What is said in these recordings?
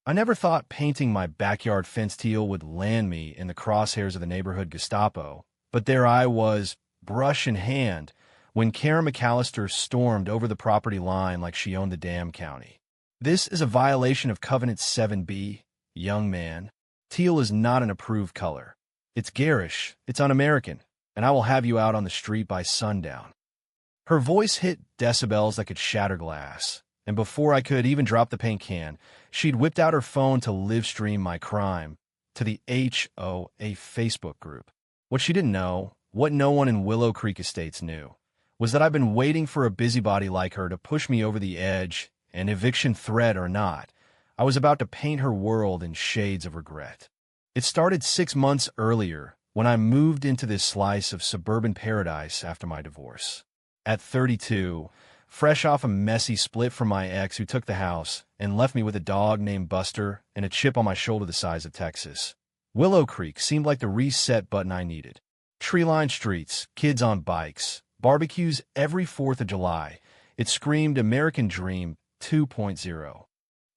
I never thought painting my backyard fence teal would land me in the crosshairs of the neighborhood Gestapo, but there I was, brush in hand, when Karen McAllister stormed over the property line like she owned the damn county. This is a violation of Covenant 7B, young man. Teal is not an approved color. It's garish, it's un-American, and I will have you out on the street by sundown. Her voice hit decibels that could shatter glass, and before I could even drop the paint can, she'd whipped out her phone to live stream my crime to the HOA Facebook group. What she didn't know, what no one in Willow Creek Estates knew, was that I've been waiting for a busybody like her to push me over the edge, and eviction threat or not, I was about to paint her world in shades of regret. It started 6 months earlier when I moved into this slice of suburban paradise after my divorce. At 32, fresh off a messy split from my ex who took the house and left me with a dog named Buster and a chip on my shoulder the size of Texas, Willow Creek seemed like the reset button I needed. Tree-lined streets, kids on bikes, barbecues every 4th of July. It screamed American Dream 2.0.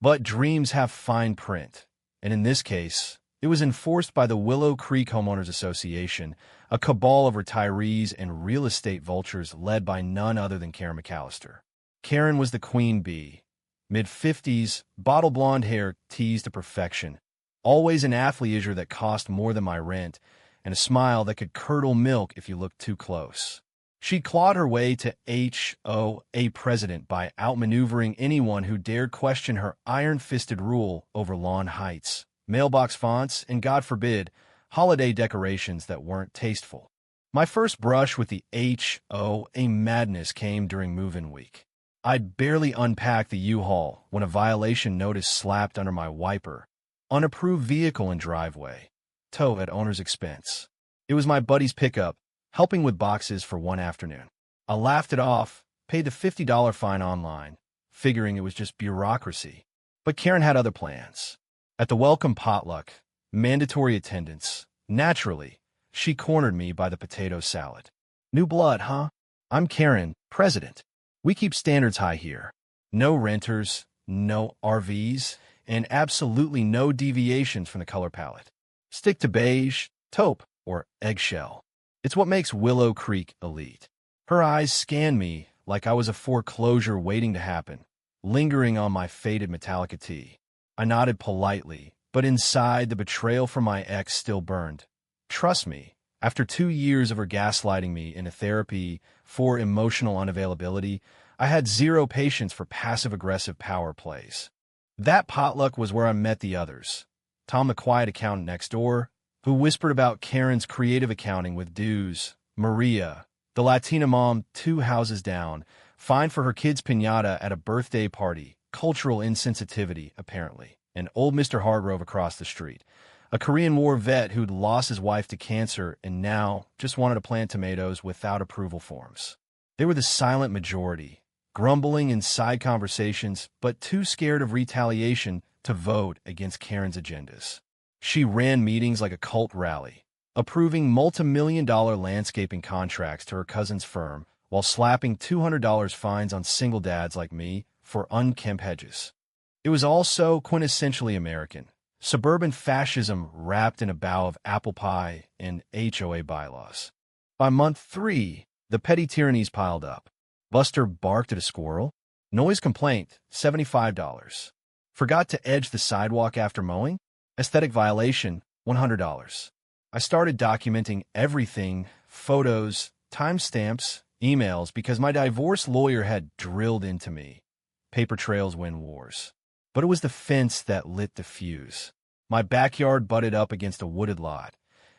But dreams have fine print, and in this case, it was enforced by the Willow Creek Homeowners Association, a cabal of retirees and real estate vultures led by none other than Karen McAllister. Karen was the queen bee. Mid-50s, bottle blonde hair teased to perfection, always an athleisure that cost more than my rent, and a smile that could curdle milk if you looked too close. She clawed her way to HOA president by outmaneuvering anyone who dared question her iron-fisted rule over lawn heights, mailbox fonts, and, God forbid, holiday decorations that weren't tasteful. My first brush with the HOA madness came during move-in week. I'd barely unpacked the U-Haul when a violation notice slapped under my wiper. Unapproved vehicle in driveway. Tow at owner's expense. It was my buddy's pickup, helping with boxes for one afternoon. I laughed it off, paid the $50 fine online, figuring it was just bureaucracy. But Karen had other plans. At the welcome potluck, mandatory attendance, naturally, she cornered me by the potato salad. New blood, huh? I'm Karen, president. We keep standards high here. No renters, no RVs, and absolutely no deviations from the color palette. Stick to beige, taupe, or eggshell. It's what makes Willow Creek elite. Her eyes scanned me like I was a foreclosure waiting to happen, lingering on my faded Metallica tee. I nodded politely, but inside the betrayal from my ex still burned. Trust me, after 2 years of her gaslighting me into therapy for emotional unavailability, I had zero patience for passive-aggressive power plays. That potluck was where I met the others. Tom, the quiet accountant next door, who whispered about Karen's creative accounting with dues. Maria, the Latina mom 2 houses down, fined for her kid's piñata at a birthday party, cultural insensitivity, apparently. And old Mr. Hargrove across the street, a Korean War vet who'd lost his wife to cancer and now just wanted to plant tomatoes without approval forms. They were the silent majority, grumbling in side conversations, but too scared of retaliation to vote against Karen's agendas. She ran meetings like a cult rally, approving multi-million-dollar landscaping contracts to her cousin's firm while slapping $200 fines on single dads like me for unkempt hedges. It was all so quintessentially American, suburban fascism wrapped in a bough of apple pie and HOA bylaws. By month 3, the petty tyrannies piled up. Buster barked at a squirrel. Noise complaint, $75. Forgot to edge the sidewalk after mowing? Aesthetic violation, $100. I started documenting everything, photos, timestamps, emails, because my divorce lawyer had drilled into me. Paper trails win wars. But it was the fence that lit the fuse. My backyard butted up against a wooded lot,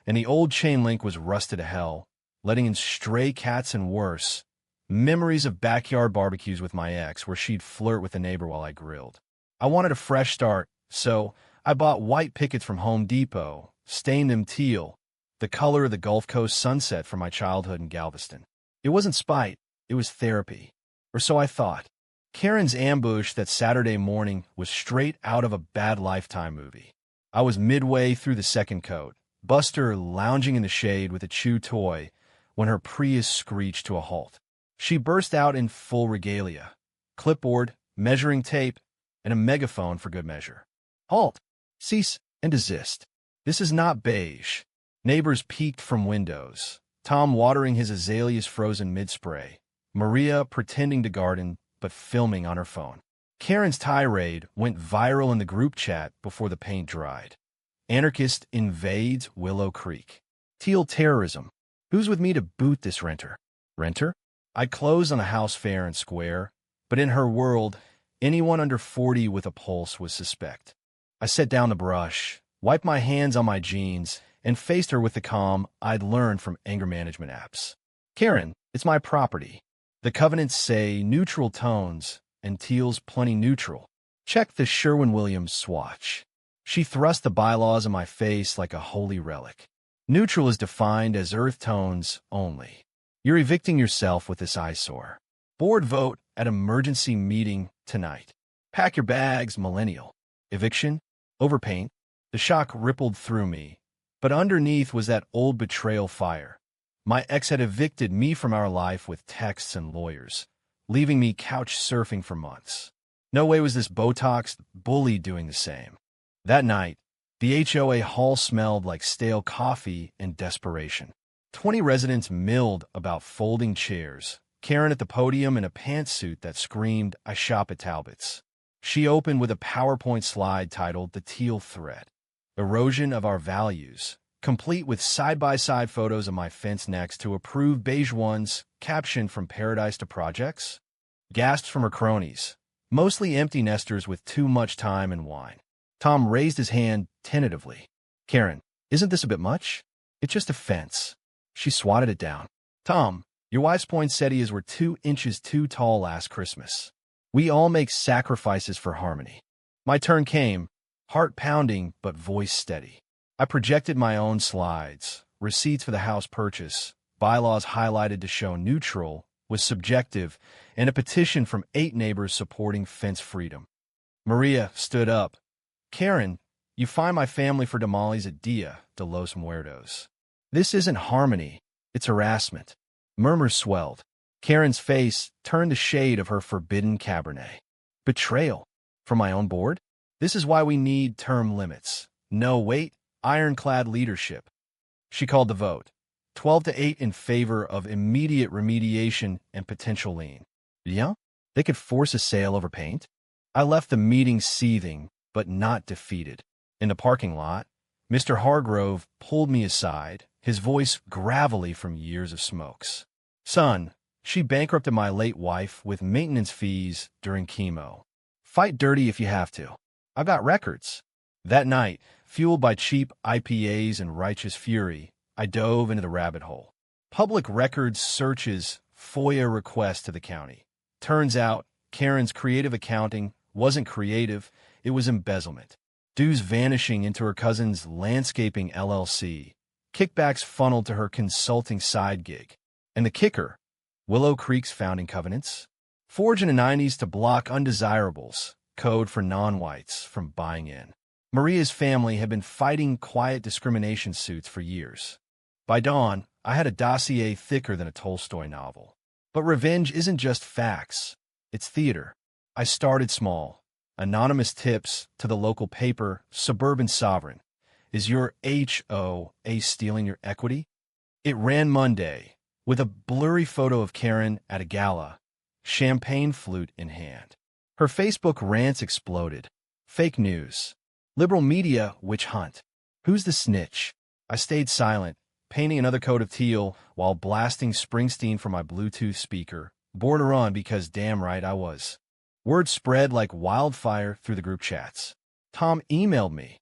and the old chain link was rusted to hell, letting in stray cats and worse. Memories of backyard barbecues with my ex where she'd flirt with a neighbor while I grilled. I wanted a fresh start, so I bought white pickets from Home Depot, stained them teal, the color of the Gulf Coast sunset from my childhood in Galveston. It wasn't spite, it was therapy. Or so I thought. Karen's ambush that Saturday morning was straight out of a bad Lifetime movie. I was midway through the second coat, Buster lounging in the shade with a chew toy, when her Prius screeched to a halt. She burst out in full regalia, clipboard, measuring tape, and a megaphone for good measure. Halt! Cease and desist. This is not beige. Neighbors peeked from windows. Tom watering his azaleas frozen mid-spray. Maria pretending to garden, but filming on her phone. Karen's tirade went viral in the group chat before the paint dried. Anarchist invades Willow Creek. Teal terrorism. Who's with me to boot this renter? Renter? I'd close on a house fair and square, but in her world, anyone under 40 with a pulse was suspect. I set down the brush, wiped my hands on my jeans, and faced her with the calm I'd learned from anger management apps. Karen, it's my property. The covenants say neutral tones, and Teal's plenty neutral. Check the Sherwin-Williams swatch. She thrust the bylaws in my face like a holy relic. Neutral is defined as earth tones only. You're evicting yourself with this eyesore. Board vote at emergency meeting tonight. Pack your bags, millennial. Eviction? Overpaint? The shock rippled through me, but underneath was that old betrayal fire. My ex had evicted me from our life with texts and lawyers, leaving me couch surfing for months. No way was this Botoxed bully doing the same. That night, the HOA hall smelled like stale coffee and desperation. 20 residents milled about folding chairs, Karen at the podium in a pantsuit that screamed, "I shop at Talbot's." She opened with a PowerPoint slide titled The Teal Threat, Erosion of Our Values, complete with side-by-side photos of my fence next to approved beige ones, captioned From Paradise to Projects. Gasps from her cronies, mostly empty nesters with too much time and wine. Tom raised his hand tentatively. Karen, isn't this a bit much? It's just a fence. She swatted it down. Tom, your wife's poinsettias were 2 inches too tall last Christmas. We all make sacrifices for harmony. My turn came, heart pounding but voice steady. I projected my own slides, receipts for the house purchase, bylaws highlighted to show neutral was subjective, and a petition from 8 neighbors supporting fence freedom. Maria stood up. Karen, you find my family for tamales at Dia de los Muertos. This isn't harmony, it's harassment. Murmurs swelled. Karen's face turned the shade of her forbidden Cabernet. Betrayal. From my own board? This is why we need term limits. No wait, ironclad leadership. She called the vote. 12-8 in favor of immediate remediation and potential lien. Yeah? They could force a sale over paint? I left the meeting seething, but not defeated. In the parking lot, Mr. Hargrove pulled me aside, his voice gravelly from years of smokes. Son, she bankrupted my late wife with maintenance fees during chemo. Fight dirty if you have to. I've got records. That night, fueled by cheap IPAs and righteous fury, I dove into the rabbit hole. Public records searches, FOIA requests to the county. Turns out, Karen's creative accounting wasn't creative, it was embezzlement. Dues vanishing into her cousin's landscaping LLC. Kickbacks funneled to her consulting side gig. And the kicker, Willow Creek's founding covenants. Forged in the 90s to block undesirables, code for non-whites from buying in. Maria's family had been fighting quiet discrimination suits for years. By dawn, I had a dossier thicker than a Tolstoy novel. But revenge isn't just facts, it's theater. I started small. Anonymous tips to the local paper, Suburban Sovereign. Is your HOA stealing your equity? It ran Monday, with a blurry photo of Karen at a gala, champagne flute in hand. Her Facebook rants exploded. Fake news. Liberal media witch hunt. Who's the snitch? I stayed silent, painting another coat of teal while blasting Springsteen from my Bluetooth speaker. Border on because damn right I was. Word spread like wildfire through the group chats. Tom emailed me.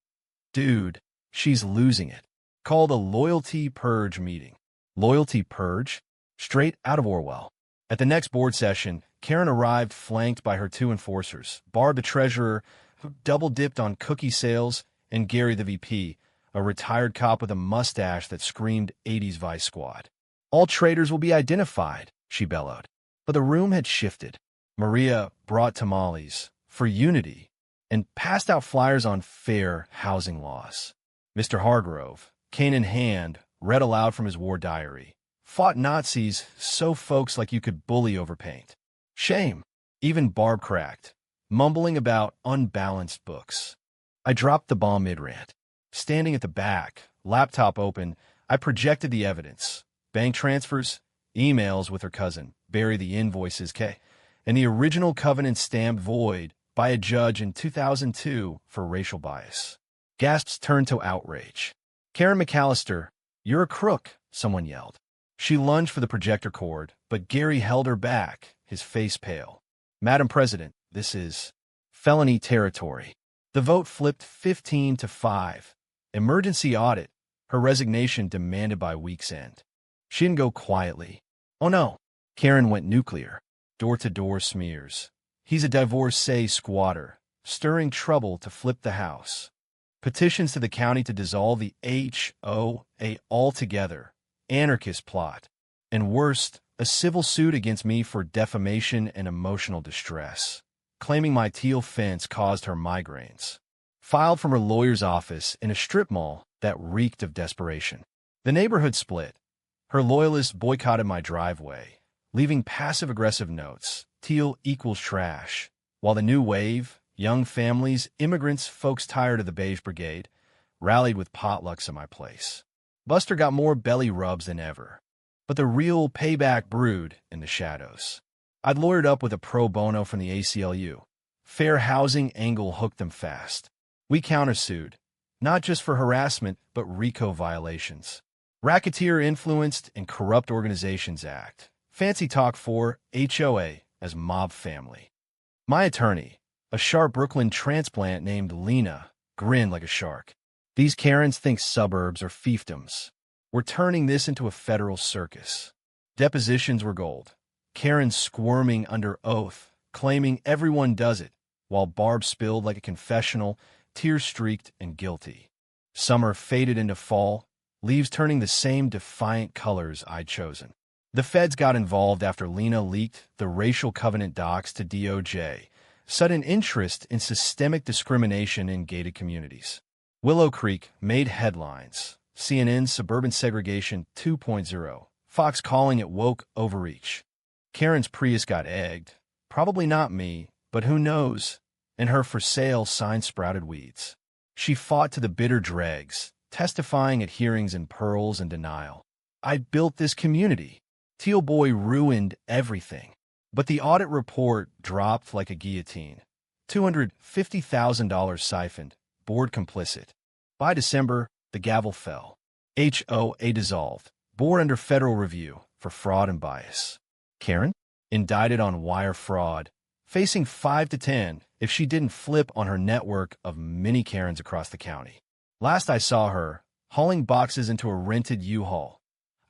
Dude, she's losing it. Called a loyalty purge meeting. Loyalty purge? Straight out of Orwell. At the next board session, Karen arrived flanked by her 2 enforcers, Barb the treasurer, who double-dipped on cookie sales, and Gary the VP, a retired cop with a mustache that screamed 80s Vice Squad. All traitors will be identified, she bellowed. But the room had shifted. Maria brought tamales for unity and passed out flyers on fair housing laws. Mr. Hargrove, cane in hand, read aloud from his war diary. Fought Nazis so folks like you could bully over paint. Shame. Even Barb cracked, mumbling about unbalanced books. I dropped the bomb mid-rant. Standing at the back, laptop open, I projected the evidence. Bank transfers, emails with her cousin, bury the invoices, and the original covenant stamped void by a judge in 2002 for racial bias. Gasps turned to outrage. "Karen McAllister, you're a crook," someone yelled. She lunged for the projector cord, but Gary held her back, his face pale. "Madam President, this is felony territory." The vote flipped 15-5. Emergency audit, her resignation demanded by week's end. She didn't go quietly. Oh no. Karen went nuclear. Door-to-door smears. "He's a divorcee squatter, stirring trouble to flip the house." Petitions to the county to dissolve the HOA altogether. Anarchist plot. And worst, a civil suit against me for defamation and emotional distress, claiming my teal fence caused her migraines. Filed from her lawyer's office in a strip mall that reeked of desperation. The neighborhood split. Her loyalists boycotted my driveway, leaving passive-aggressive notes. Teal equals trash. While the new wave, young families, immigrants, folks tired of the beige brigade, rallied with potlucks at my place. Buster got more belly rubs than ever. But the real payback brewed in the shadows. I'd lawyered up with a pro bono from the ACLU. Fair housing angle hooked them fast. We countersued, not just for harassment, but RICO violations. Racketeer Influenced and Corrupt Organizations Act. Fancy talk for HOA as mob family. My attorney, a sharp Brooklyn transplant named Lena, grinned like a shark. "These Karens think suburbs are fiefdoms. We're turning this into a federal circus." Depositions were gold. Karen squirming under oath, claiming everyone does it, while Barb spilled like a confessional, tear-streaked and guilty. Summer faded into fall, leaves turning the same defiant colors I'd chosen. The feds got involved after Lena leaked the racial covenant docs to DOJ, sudden interest in systemic discrimination in gated communities. Willow Creek made headlines. CNN's Suburban Segregation 2.0, Fox calling it woke overreach. Karen's Prius got egged. Probably not me, but who knows? And her for sale sign sprouted weeds. She fought to the bitter dregs, testifying at hearings in pearls and denial. "I built this community. Teal Boy ruined everything." But the audit report dropped like a guillotine. $250,000 siphoned, board complicit. By December, the gavel fell. HOA dissolved, board under federal review for fraud and bias. Karen, indicted on wire fraud, facing 5 to 10 if she didn't flip on her network of mini Karens across the county. Last I saw her, hauling boxes into a rented U-Haul.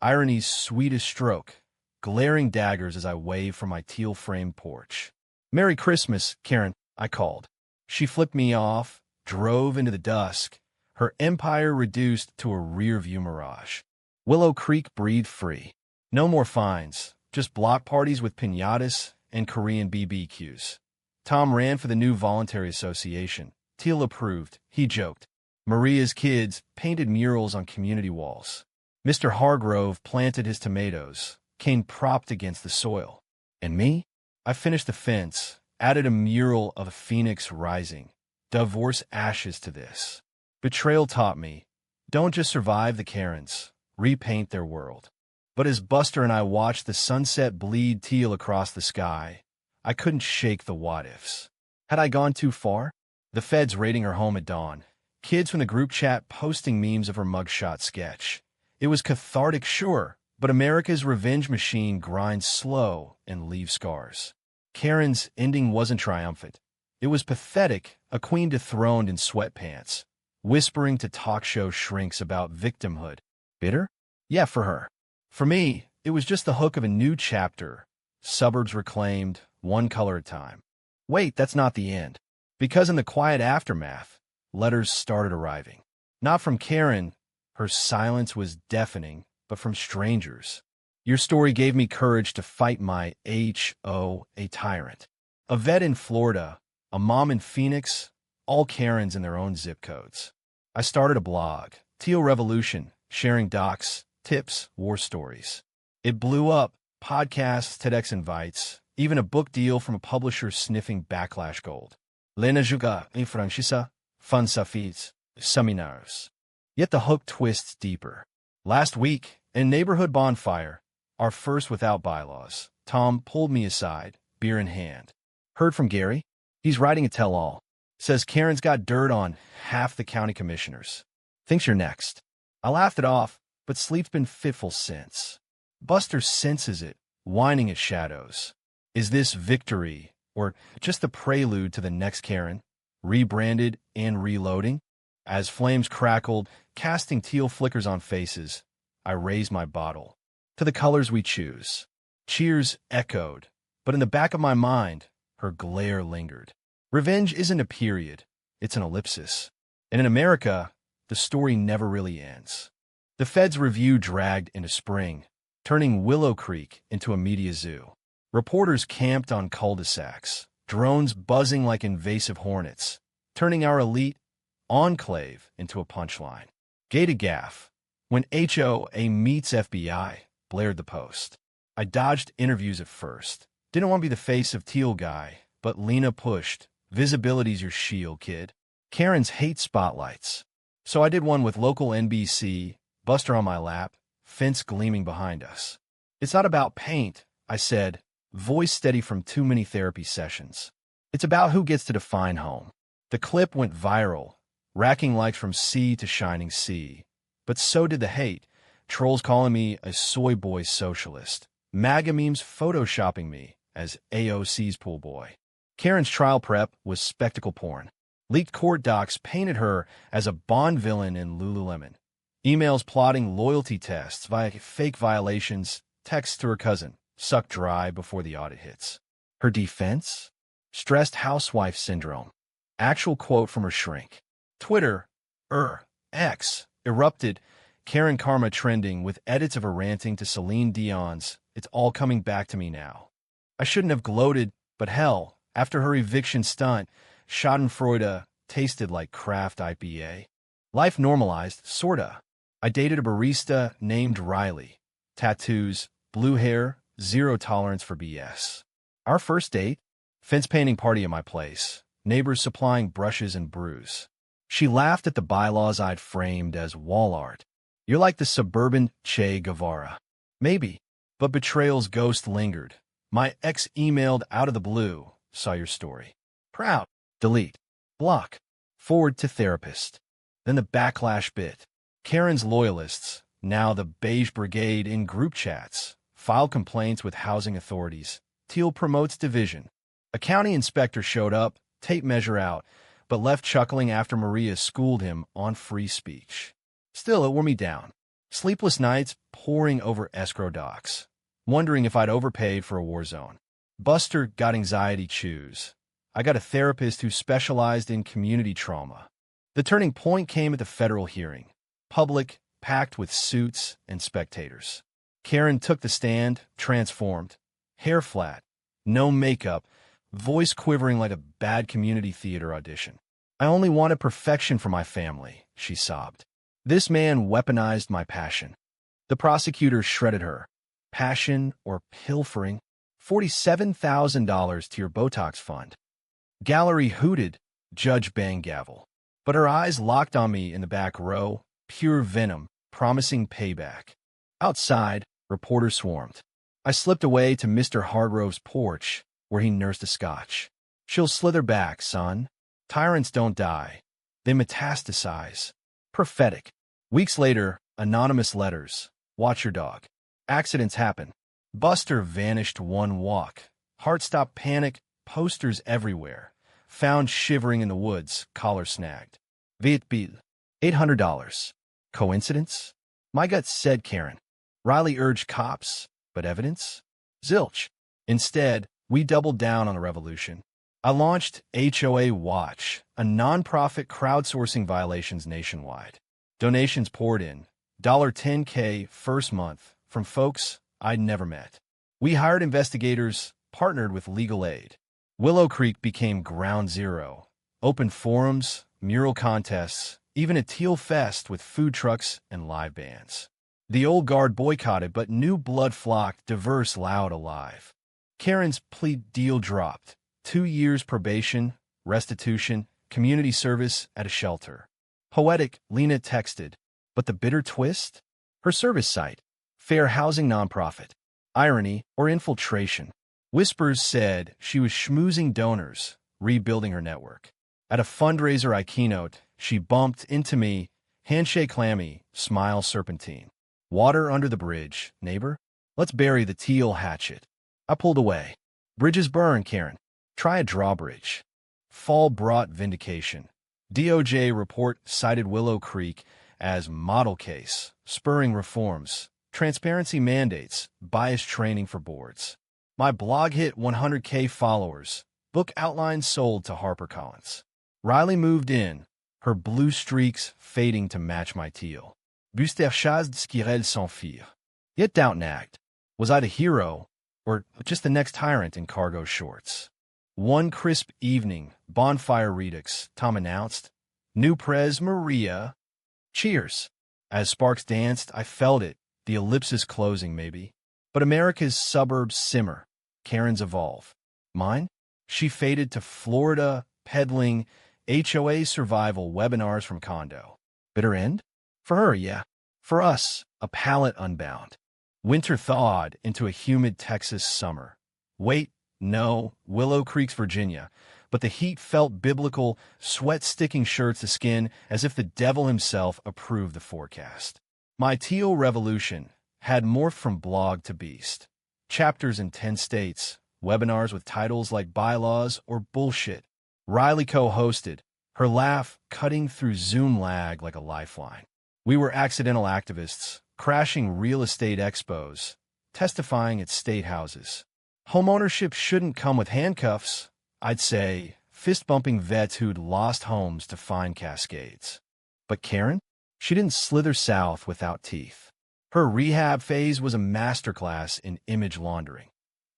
Irony's sweetest stroke, glaring daggers as I waved from my teal-framed porch. "Merry Christmas, Karen," I called. She flipped me off, drove into the dusk, her empire reduced to a rear-view mirage. Willow Creek breathed free. No more fines, just block parties with piñatas and Korean BBQs. Tom ran for the new voluntary association. Teal approved, he joked. Maria's kids painted murals on community walls. Mr. Hargrove planted his tomatoes, cane propped against the soil. And me? I finished the fence, added a mural of a phoenix rising. Divorce ashes to this. Betrayal taught me, don't just survive the Karens, repaint their world. But as Buster and I watched the sunset bleed teal across the sky, I couldn't shake the what-ifs. Had I gone too far? The feds raiding her home at dawn. Kids from the group chat posting memes of her mugshot sketch. It was cathartic, sure, but America's revenge machine grinds slow and leaves scars. Karen's ending wasn't triumphant. It was pathetic, a queen dethroned in sweatpants, whispering to talk show shrinks about victimhood. Bitter? Yeah, for her. For me, it was just the hook of a new chapter. Suburbs reclaimed, one color at a time. Wait, that's not the end. Because in the quiet aftermath, letters started arriving. Not from Karen, her silence was deafening, but from strangers. Your story gave me courage to fight my HOA tyrant. A vet in Florida, a mom in Phoenix, all Karens in their own zip codes. I started a blog, Teal Revolution, sharing docs, tips, war stories. It blew up, podcasts, TEDx invites, even a book deal from a publisher sniffing backlash gold. Lena juga in francesa, fun safis, seminars. Yet the hook twists deeper. Last week, in Neighborhood Bonfire, our first without bylaws, Tom pulled me aside, beer in hand. Heard from Gary? He's writing a tell-all. Says Karen's got dirt on half the county commissioners. Thinks you're next. I laughed it off, but sleep's been fitful since. Buster senses it, whining at shadows. Is this victory, or just the prelude to the next Karen, rebranded and reloading? As flames crackled, casting teal flickers on faces, I raised my bottle. To the colors we choose. Cheers echoed, but in the back of my mind, her glare lingered. Revenge isn't a period, it's an ellipsis. And in America, the story never really ends. The Fed's review dragged into spring, turning Willow Creek into a media zoo. Reporters camped on cul-de-sacs, drones buzzing like invasive hornets, turning our elite enclave into a punchline. Gay to gaff. When HOA meets FBI, blared the Post. I dodged interviews at first. Didn't want to be the face of Teal Guy, but Lena pushed. Visibility's your shield, kid. Karens hate spotlights. So I did one with local NBC, Buster on my lap, fence gleaming behind us. It's not about paint, I said, voice steady from too many therapy sessions. It's about who gets to define home. The clip went viral, racking likes from sea to shining sea. But so did the hate, trolls calling me a soy boy socialist, MAGA memes photoshopping me as AOC's pool boy. Karen's trial prep was spectacle porn. Leaked court docs painted her as a Bond villain in Lululemon. Emails plotting loyalty tests via fake violations, texts to her cousin, sucked dry before the audit hits. Her defense? Stressed housewife syndrome. Actual quote from her shrink. Twitter, X, erupted, Karen Karma trending with edits of her ranting to Celine Dion's "It's All Coming Back to Me Now." I shouldn't have gloated, but hell, after her eviction stunt, Schadenfreude tasted like craft IPA. Life normalized, sorta. I dated a barista named Riley. Tattoos, blue hair, zero tolerance for BS. Our first date? Fence painting party at my place. Neighbors supplying brushes and brews. She laughed at the bylaws I'd framed as wall art. You're like the suburban Che Guevara. Maybe, but betrayal's ghost lingered. My ex emailed out of the blue, saw your story. Proud. Delete. Block. Forward to therapist. Then the backlash bit. Karen's loyalists, now the Beige Brigade in group chats, filed complaints with housing authorities. Teal promotes division. A county inspector showed up, tape measure out, but left chuckling after Maria schooled him on free speech. Still, it wore me down. Sleepless nights poring over escrow docs, wondering if I'd overpaid for a war zone. Buster got anxiety chews. I got a therapist who specialized in community trauma. The turning point came at the federal hearing. Public, packed with suits and spectators. Karen took the stand, transformed. Hair flat, no makeup, voice quivering like a bad community theater audition. I only wanted perfection for my family, she sobbed. This man weaponized my passion. The prosecutor shredded her. Passion or pilfering? $47,000 to your Botox fund. Gallery hooted, judge bang gavel. But her eyes locked on me in the back row, pure venom, promising payback. Outside, reporters swarmed. I slipped away to Mr. Hargrove's porch, where he nursed a scotch. She'll slither back, son. Tyrants don't die. They metastasize. Prophetic. Weeks later, anonymous letters. Watch your dog. Accidents happen. Buster vanished one walk. Heart stopped panic, posters everywhere. Found shivering in the woods, collar snagged. Viet bill. $800. Coincidence? My gut said Karen. Riley urged cops, but evidence? Zilch. Instead, we doubled down on a revolution. I launched HOA Watch, a nonprofit crowdsourcing violations nationwide. Donations poured in, $10K first month, from folks I'd never met. We hired investigators, partnered with legal aid. Willow Creek became ground zero. Open forums, mural contests, even a teal fest with food trucks and live bands. The old guard boycotted, but new blood flocked, diverse, loud, alive. Karen's plea deal dropped. 2 years probation, restitution, community service at a shelter. Poetic, Lena texted. But the bitter twist? Her service site. Fair housing nonprofit. Irony or infiltration. Whispers said she was schmoozing donors, rebuilding her network. At a fundraiser I keynote, she bumped into me, handshake clammy, smile serpentine. Water under the bridge, neighbor? Let's bury the teal hatchet. I pulled away. Bridges burn, Karen. Try a drawbridge. Fall brought vindication. DOJ report cited Willow Creek as model case, spurring reforms, transparency mandates, bias training for boards. My blog hit 100K followers. Book outline sold to HarperCollins. Riley moved in, her blue streaks fading to match my teal. Busterchaz d'Skirel sans fire. Yet doubt nagged. Was I the hero, or just the next tyrant in cargo shorts? One crisp evening, bonfire redux, Tom announced. New Prez Maria. Cheers. As sparks danced, I felt it, the ellipsis closing maybe. But America's suburbs simmer. Karen's evolve. Mine? She faded to Florida, peddling HOA survival webinars from condo. Bitter end? For her, yeah. For us, a palate unbound. Winter thawed into a humid Texas summer. Wait, no, Willow Creek's Virginia. But the heat felt biblical, sweat-sticking shirts to skin as if the devil himself approved the forecast. My teal revolution had morphed from blog to beast. Chapters in 10 states, webinars with titles like Bylaws or Bullshit. Riley co-hosted, her laugh cutting through Zoom lag like a lifeline. We were accidental activists, crashing real estate expos, testifying at state houses. Homeownership shouldn't come with handcuffs, I'd say, fist-bumping vets who'd lost homes to fine cascades. But Karen? She didn't slither south without teeth. Her rehab phase was a masterclass in image laundering.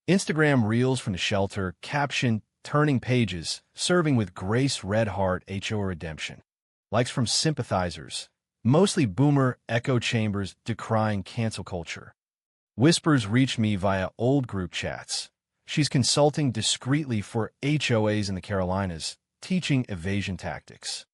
Instagram reels from the shelter, caption, turning pages, serving with Grace Red Heart HO redemption. Likes from sympathizers, mostly boomer echo chambers decrying cancel culture. Whispers reached me via old group chats. She's consulting discreetly for HOAs in the Carolinas, teaching evasion tactics.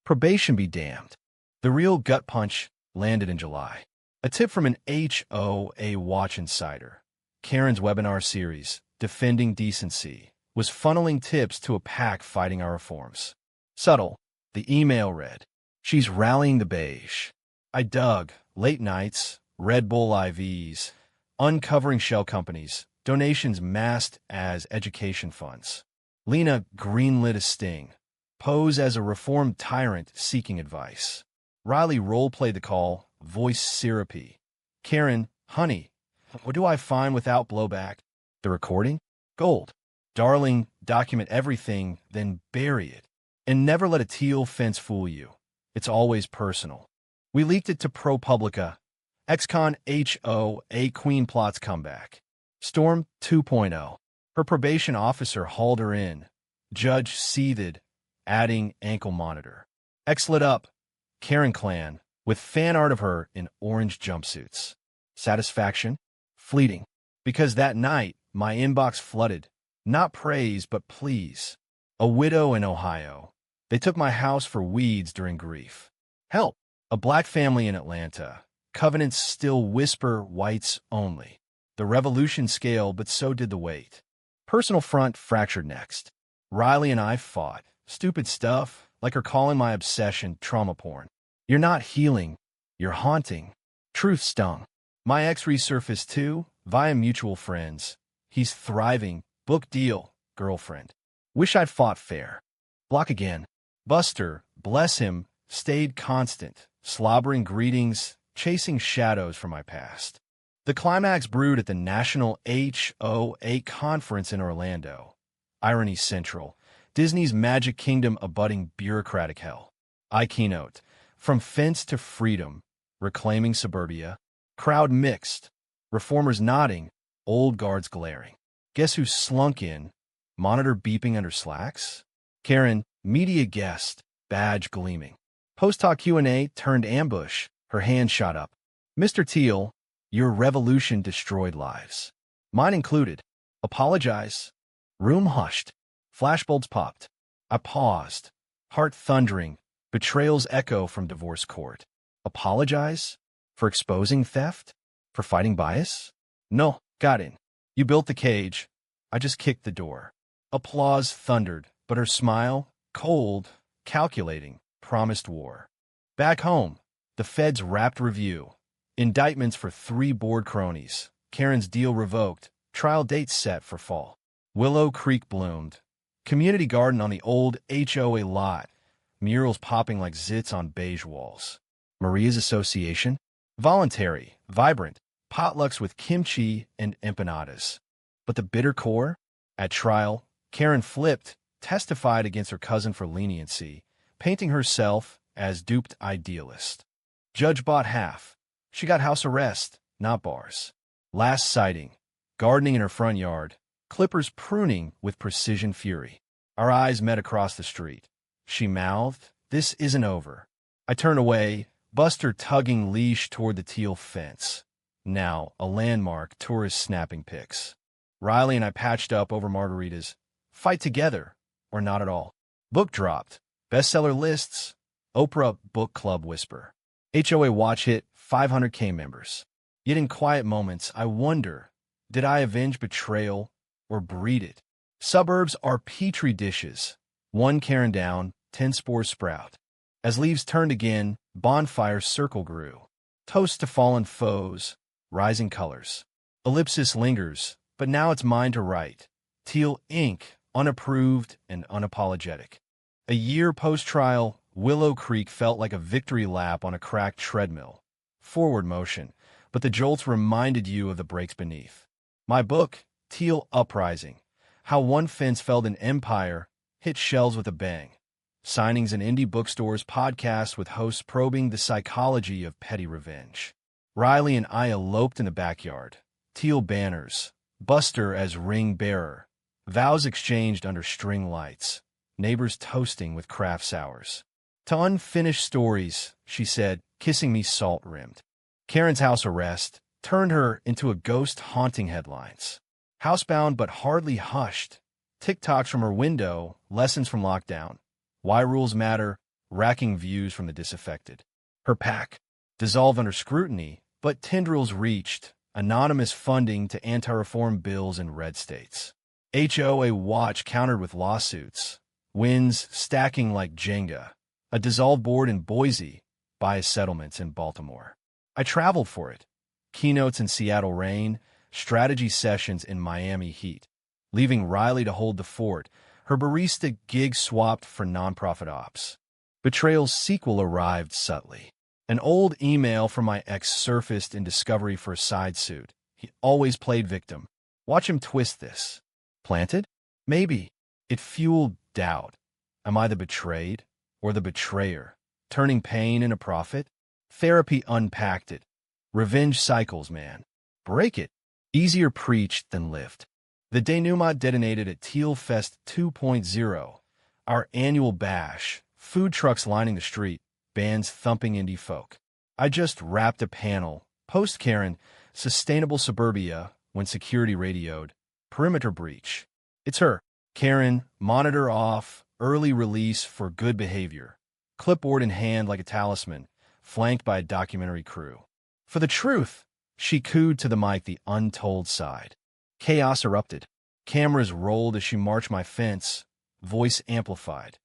Probation be damned. The real gut punch landed in July. A tip from an HOA Watch insider. Karen's webinar series, Defending Decency, was funneling tips to a pack fighting our reforms. Subtle, the email read. She's rallying the beige. I dug, late nights, Red Bull IVs, uncovering shell companies, donations masked as education funds. Lena greenlit a sting. Pose as a reformed tyrant seeking advice. Riley role-played the call, voice syrupy. Karen, honey, what do I find without blowback? The recording? Gold. Darling, document everything, then bury it. And never let a teal fence fool you. It's always personal. We leaked it to ProPublica. Ex-con HOA Queen plots comeback. Storm 2.0. Her probation officer hauled her in. Judge seethed, adding ankle monitor. X lit up. Karen Clan, with fan art of her in orange jumpsuits. Satisfaction? Fleeting. Because that night, my inbox flooded. Not praise, but please. A widow in Ohio. They took my house for weeds during grief. Help. A black family in Atlanta. Covenants still whisper whites only. The revolution scaled, but so did the weight. Personal front fractured next. Riley and I fought. Stupid stuff, like her calling my obsession trauma porn. You're not healing. You're haunting. Truth stung. My ex resurfaced too, via mutual friends. He's thriving. Book deal, girlfriend. Wish I'd fought fair. Block again. Buster, bless him, stayed constant, slobbering greetings, chasing shadows from my past. The climax brewed at the National HOA Conference in Orlando. Irony Central. Disney's Magic Kingdom abutting bureaucratic hell. I keynote. From fence to freedom. Reclaiming suburbia. Crowd mixed. Reformers nodding. Old guards glaring. Guess who slunk in? Monitor beeping under slacks? Karen, media guest, badge gleaming. Post-talk Q&A turned ambush. Her hand shot up. Mr. Teal, your revolution destroyed lives. Mine included. Apologize. Room hushed. Flashbulbs popped. I paused. Heart thundering, betrayal's echo from divorce court. Apologize? For exposing theft? For fighting bias? No, got in. You built the cage. I just kicked the door. Applause thundered, but her smile, cold, calculating, promised war. Back home, the feds wrapped review. Indictments for 3 board cronies. Karen's deal revoked. Trial date set for fall. Willow Creek bloomed. Community garden on the old HOA lot. Murals popping like zits on beige walls. Maria's association? Voluntary, vibrant. Potlucks with kimchi and empanadas. But the bitter core? At trial, Karen flipped, testified against her cousin for leniency, painting herself as duped idealist. Judge bought half. She got house arrest, not bars. Last sighting, gardening in her front yard, clippers pruning with precision fury. Our eyes met across the street. She mouthed, "This isn't over." I turned away, Buster tugging leash toward the teal fence. Now, a landmark, tourists snapping pics. Riley and I patched up over margaritas. Fight together, or not at all. Book dropped. Bestseller lists. Oprah Book Club whisper. HOA watch hit 500K members. Yet in quiet moments, I wonder, did I avenge betrayal or breed it? Suburbs are petri dishes. 1 Karen down, 10 spores sprout. As leaves turned again, bonfire's circle grew. Toast to fallen foes, rising colors. Ellipsis lingers, but now it's mine to write. Teal ink, unapproved and unapologetic. A year post-trial, Willow Creek felt like a victory lap on a cracked treadmill. Forward motion, but the jolts reminded you of the breaks beneath. My book, Teal Uprising, How One Fence Felled an Empire, hit shelves with a bang. Signings in indie bookstores, podcasts with hosts probing the psychology of petty revenge. Riley and I eloped in the backyard. Teal banners, Buster as ring bearer, vows exchanged under string lights, neighbors toasting with craft sours. To unfinished stories, she said, kissing me salt-rimmed. Karen's house arrest turned her into a ghost haunting headlines. Housebound but hardly hushed. TikToks from her window, lessons from lockdown. Why rules matter, racking views from the disaffected. Her pack, dissolved under scrutiny, but tendrils reached, anonymous funding to anti-reform bills in red states. HOA watch countered with lawsuits, wins stacking like Jenga, a dissolved board in Boise, bias settlements in Baltimore. I traveled for it. Keynotes in Seattle rain, strategy sessions in Miami heat. Leaving Riley to hold the fort, her barista gig swapped for nonprofit ops. Betrayal's sequel arrived subtly. An old email from my ex surfaced in discovery for a side suit. He always played victim. Watch him twist this. Planted? Maybe. It fueled doubt. Am I the betrayed or the betrayer? Turning pain into profit? Therapy unpacked it. Revenge cycles, man. Break it. Easier preached than lived. The denouement detonated at Teal Fest 2.0, our annual bash, food trucks lining the street, bands thumping indie folk. I just wrapped a panel, post-Karen, sustainable suburbia, when security radioed, perimeter breach. It's her. Karen, monitor off, early release for good behavior. Clipboard in hand like a talisman, flanked by a documentary crew. For the truth, she cooed to the mic the untold side. Chaos erupted. Cameras rolled as she marched my fence, voice amplified.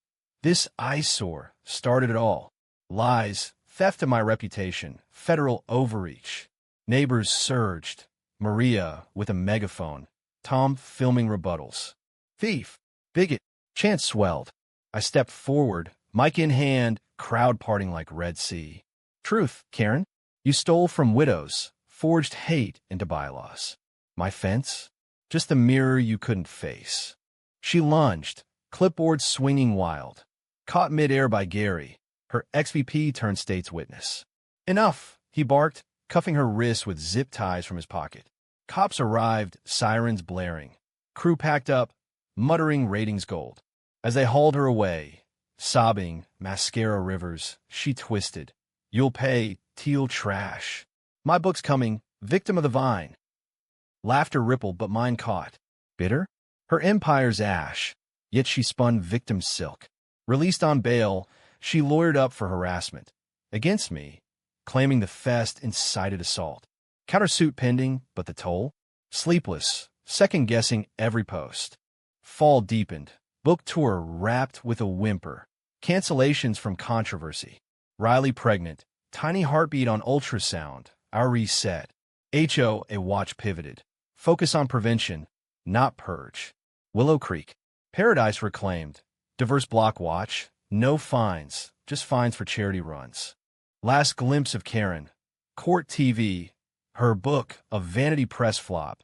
This eyesore started it all. Lies, theft of my reputation, federal overreach. Neighbors surged. Maria with a megaphone. Tom filming rebuttals. Thief. Bigot. Chant swelled. I stepped forward, mic in hand, crowd parting like Red Sea. Truth, Karen. You stole from widows, forged hate into bylaws. My fence? Just a mirror you couldn't face. She lunged, clipboard swinging wild. Caught midair by Gary. Her ex-VP turned state's witness. Enough, he barked, cuffing her wrists with zip ties from his pocket. Cops arrived, sirens blaring. Crew packed up, muttering ratings gold. As they hauled her away, sobbing, mascara rivers, she twisted. You'll pay, Teal trash. My book's coming, victim of the vine. Laughter rippled, but mine caught. Bitter? Her empire's ash, yet she spun victim silk. Released on bail, she lawyered up for harassment against me, claiming the fest incited assault. Countersuit pending, but the toll? Sleepless, second-guessing every post. Fall deepened. Book tour wrapped with a whimper. Cancellations from controversy. Riley pregnant. Tiny heartbeat on ultrasound. Our reset. HO, a watch pivoted. Focus on prevention, not purge. Willow Creek. Paradise reclaimed. Diverse block watch. No fines, just fines for charity runs. Last glimpse of Karen. Court TV. Her book, a Vanity Press flop.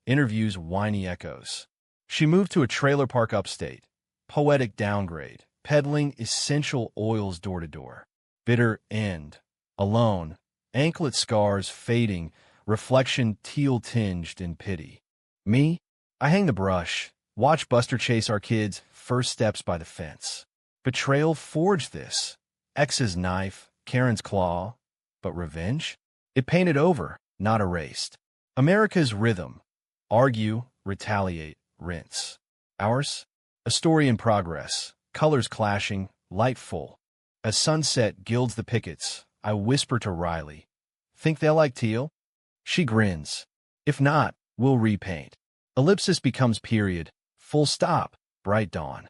Interviews whiny echoes. She moved to a trailer park upstate. Poetic downgrade. Peddling essential oils door to door. Bitter end. Alone. Anklet scars fading. Reflection teal-tinged in pity. Me? I hang the brush. Watch Buster chase our kids' first steps by the fence. Betrayal forged this. X's knife, Karen's claw. But revenge? It painted over, not erased. America's rhythm. Argue, retaliate, rinse. Ours? A story in progress. Colors clashing, light full. As sunset gilds the pickets, I whisper to Riley. Think they'll like teal? She grins. If not, we'll repaint. Ellipsis becomes period. Full stop. Bright dawn.